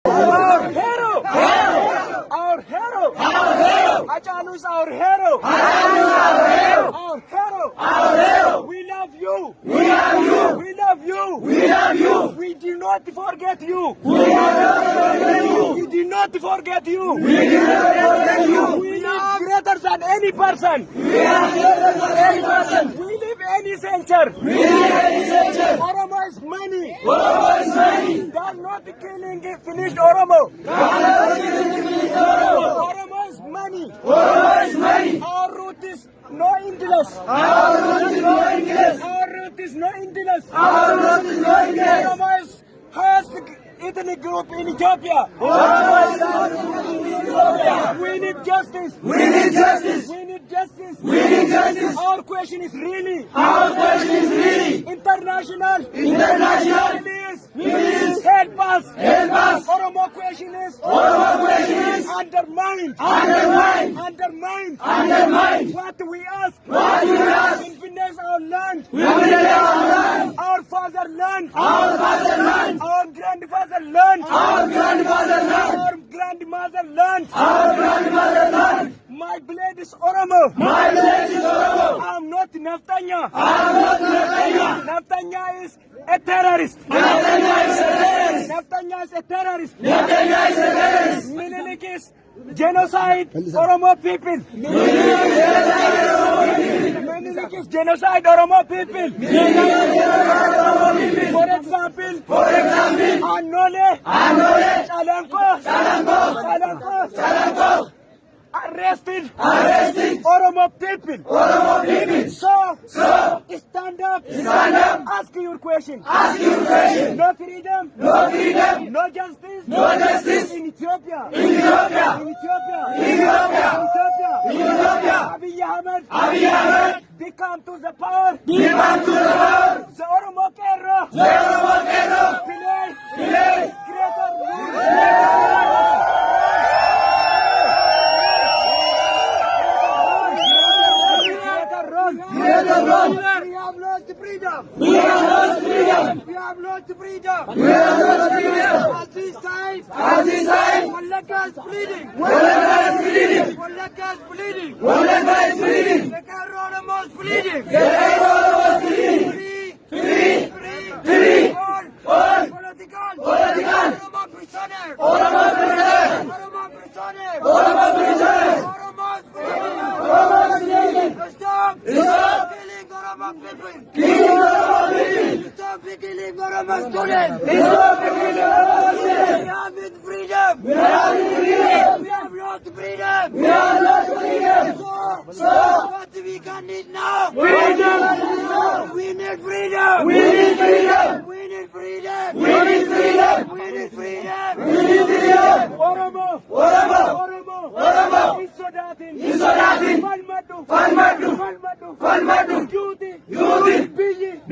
Our hero. Our hero. Hachalu is our hero. Our hero. We love you. We love you. We love you. We love you. We do not forget you. We do not forget you. We live greater than any person. We live any center. Oromo is money. They are not killing finished Oromo. Oromo is money. Our root is no English. Our root is no English. Oromo is highest ethnic group in Ethiopia. We need justice. We need justice. Our question is really. International. Please help us. Oromo question is undermined. What we ask. Independence our land. Our fatherland. Our grandfather land. Our grandmother land. My blood is Oromo. I'm not Naftanya. Naftanya is a terrorist. Naftanya is a terrorist. Menelik is genocide Oromo people. Menelik is genocide Oromo people. For example, Anole, Chalanko, arrested Oromo people. So stand up. Ask your question. No freedom. No justice. In Ethiopia. Abiy Ahmed. They come to the power. The Oromo Kero. Play greater role. We have lost freedom. At this time, Wallaka is bleeding. The Oromo is bleeding. Free. All political. Oromo prisoner. Oromo Stop killing Oromo people. Stop killing Oromo students. We have freedom. We have lost freedom. So what we can need now? We need freedom. Oromo. Isodatin. Falmatu. Juti.